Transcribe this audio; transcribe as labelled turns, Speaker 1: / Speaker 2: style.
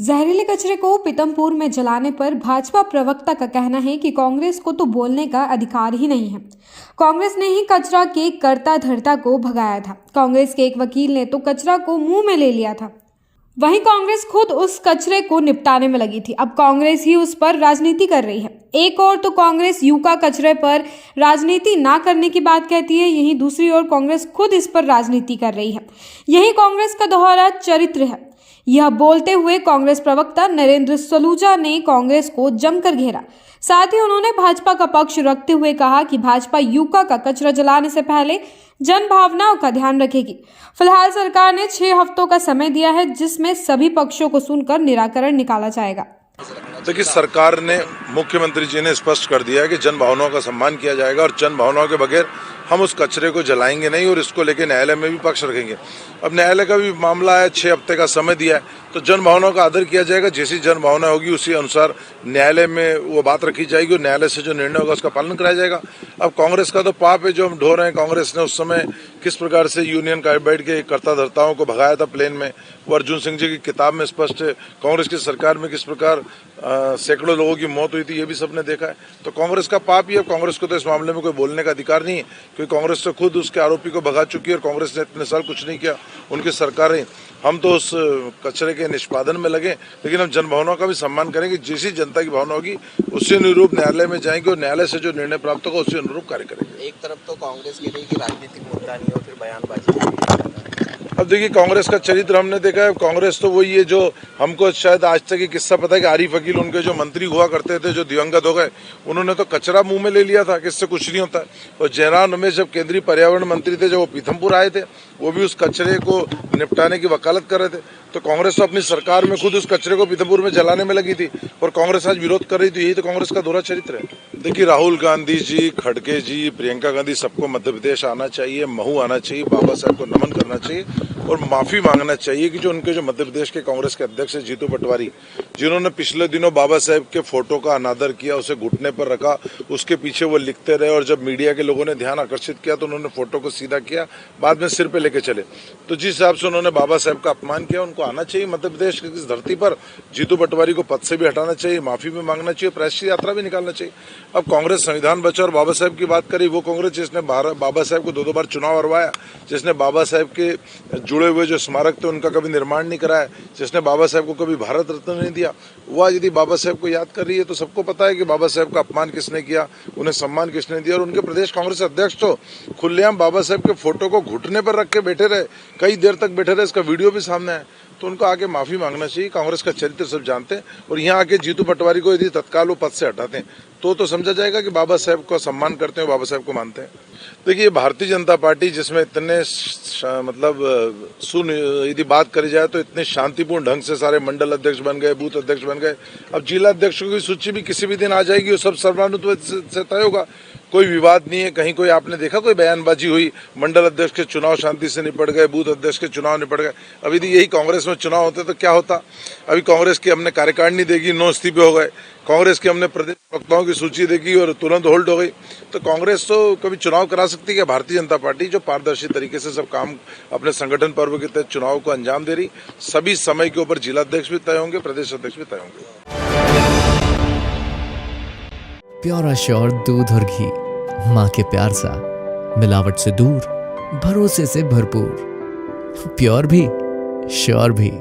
Speaker 1: जहरीले कचरे को पीतमपुर में जलाने पर भाजपा प्रवक्ता का कहना है कि कांग्रेस को तो बोलने का अधिकार ही नहीं है। कांग्रेस ने ही कचरा के कर्ता धर्ता को भगाया था। कांग्रेस के एक वकील ने तो कचरा को मुंह में ले लिया था। वहीं कांग्रेस खुद उस कचरे को निपटाने में लगी थी। अब कांग्रेस ही उस पर राजनीति कर रही है। एक और तो कांग्रेस यूका कचरे पर राजनीति ना करने की बात कहती है, यहीं दूसरी ओर कांग्रेस खुद इस पर राजनीति कर रही है। यही कांग्रेस का दोहरा चरित्र है। यह बोलते हुए कांग्रेस प्रवक्ता नरेंद्र सलूजा ने कांग्रेस को जमकर घेरा। साथ ही उन्होंने भाजपा का पक्ष रखते हुए कहा कि भाजपा यूका का कचरा जलाने से पहले जन भावनाओं का ध्यान रखेगी। फिलहाल सरकार ने 6 हफ्तों का समय दिया है, जिसमें सभी पक्षों को सुनकर निराकरण निकाला जाएगा।
Speaker 2: देखिए, सरकार ने, मुख्यमंत्री जी ने स्पष्ट कर दिया है कि जन भावनाओं का सम्मान किया जाएगा और जन भावनाओं के बगैर हम उस कचरे को जलाएंगे नहीं और इसको लेके न्यायालय में भी पक्ष रखेंगे। अब न्यायालय का भी मामला है, 6 हफ्ते का समय दिया है, तो जन भावनाओं का आदर किया जाएगा। जैसी जन भावना होगी उसी अनुसार न्यायालय में वो बात रखी जाएगी और न्यायालय से जो निर्णय होगा उसका पालन कराया जाएगा। अब कांग्रेस का तो पाप है जो हम ढो रहे हैं। कांग्रेस ने उस समय किस प्रकार से यूनियन कार्बाइड के कर्ता धर्ताओं को भगाया था प्लेन में, वो अर्जुन सिंह जी की किताब में स्पष्ट है। कांग्रेस की सरकार में किस प्रकार सैकड़ों लोगों की मौत हुई थी, ये भी सबने देखा है। तो कांग्रेस का पाप ही है। कांग्रेस को तो इस मामले में कोई बोलने का अधिकार नहीं है, क्योंकि कांग्रेस तो खुद उसके आरोपी को भगा चुकी है और कांग्रेस ने इतने साल कुछ नहीं किया, उनकी सरकारें। हम तो उस कचरे के निष्पादन में लगे, लेकिन हम जन भावनाओं का भी सम्मान करेंगे। जैसी जनता की भावना होगी उसी अनुरूप न्यायालय में जाएंगे और न्यायालय से जो निर्णय प्राप्त होगा उसी अनुरूप कार्य करेंगे।
Speaker 3: एक तरफ तो कांग्रेस के लिए कि राजनीतिक मुद्दा नहीं हो, फिर बयानबाजी।
Speaker 2: अब देखिए, कांग्रेस का चरित्र हमने देखा है। कांग्रेस तो वही है जो हमको शायद आज तक ये किस्सा पता है कि आरिफ अकील उनके जो मंत्री हुआ करते थे, जो दिवंगत हो गए, उन्होंने तो कचरा मुंह में ले लिया था कि इससे कुछ नहीं होता है। और जयराम रमेश जब केंद्रीय पर्यावरण मंत्री थे, जब वो पीथमपुर आए थे, वो भी उस कचरे को निपटाने की वकालत कर रहे थे। तो कांग्रेस तो अपनी सरकार में खुद उस कचरे को पीथमपुर में जलाने में लगी थी और कांग्रेस आज विरोध कर रही थी। यही तो कांग्रेस का दोहरा चरित्र है। देखिए, राहुल गांधी जी, खड़गे जी, प्रियंका गांधी, सबको मध्य प्रदेश आना चाहिए, महू आना चाहिए, बाबा साहब को नमन करना चाहिए और माफी मांगना चाहिए कि जो उनके जो मध्य प्रदेश के कांग्रेस के अध्यक्ष जीतू पटवारी, जिन्होंने पिछले दिनों बाबा साहब के फोटो का अनादर किया, उसे घुटने पर रखा, उसके पीछे वो लिखते रहे और जब मीडिया के लोगों ने ध्यान आकर्षित किया तो उन्होंने फोटो को सीधा किया, बाद में सिर पे लेके चले। तो जिस हिसाब से उन्होंने बाबा साहब का अपमान किया, उनको आना चाहिए मध्य प्रदेश की इस धरती पर। जीतू पटवारी को पद से भी हटाना चाहिए, माफी भी मांगना चाहिए, प्रायश्चित यात्रा भी निकालना चाहिए। अब कांग्रेस संविधान बचा और बाबा साहब की बात करी, वो कांग्रेस जिसने बाबा साहब को 2 बार चुनाव हरवाया, जिसने बाबा साहब के जुड़े हुए जो स्मारक थे उनका कभी निर्माण नहीं कराया, जिसने बाबा साहब को कभी भारत रत्न नहीं दिया, वो आज यदि बाबा साहब को याद कर रही है तो सबको पता है कि बाबा साहब का अपमान किसने किया, उन्हें सम्मान किसने दिया। और उनके प्रदेश कांग्रेस अध्यक्ष तो खुलेआम बाबा साहब के फोटो को घुटने पर रख के बैठे रहे, कई देर तक बैठे रहे, इसका वीडियो भी सामने है। तो उनको आके माफी मांगना चाहिए। कांग्रेस का चरित्र सब जानते हैं और यहाँ आके जीतू पटवारी को यदि तत्काल वो पद से हटाते हैं तो समझा जाएगा कि बाबा साहब को सम्मान करते हैं, बाबा साहब को मानते हैं। देखिए, भारतीय जनता पार्टी जिसमें इतने यदि बात करी जाए तो इतने शांतिपूर्ण ढंग से सारे मंडल अध्यक्ष बन गए, बूथ अध्यक्ष बन गए। अब जिला अध्यक्षों की सूची भी किसी भी दिन आ जाएगी, वो सब सर्वानुमति से तय होगा। कोई विवाद नहीं है। कहीं कोई आपने देखा कोई बयानबाजी हुई? मंडल अध्यक्ष के चुनाव शांति से निपट गए, बूथ अध्यक्ष के चुनाव निपट गए। अब यदि यही कांग्रेस में चुनाव होते तो क्या होता? अभी कांग्रेस की हमने कार्यकारिणी देखी, 9 इस्तीफे हो गए। कांग्रेस की हमने प्रदेश प्रवक्ताओं की सूची देखी और तुरंत होल्ड हो गई। तो कांग्रेस तो कभी चुनाव करा सकती है? भारतीय जनता पार्टी जो पारदर्शी तरीके से सब काम अपने संगठन पर्व के तहत चुनाव को अंजाम दे रही, सभी समय के ऊपर जिला अध्यक्ष भी तय होंगे, प्रदेश अध्यक्ष भी तय होंगे।
Speaker 4: प्योर श्योर दूध और घी, माँ के प्यार सा, मिलावट से दूर, भरोसे से भरपूर, प्योर भी श्योर भी।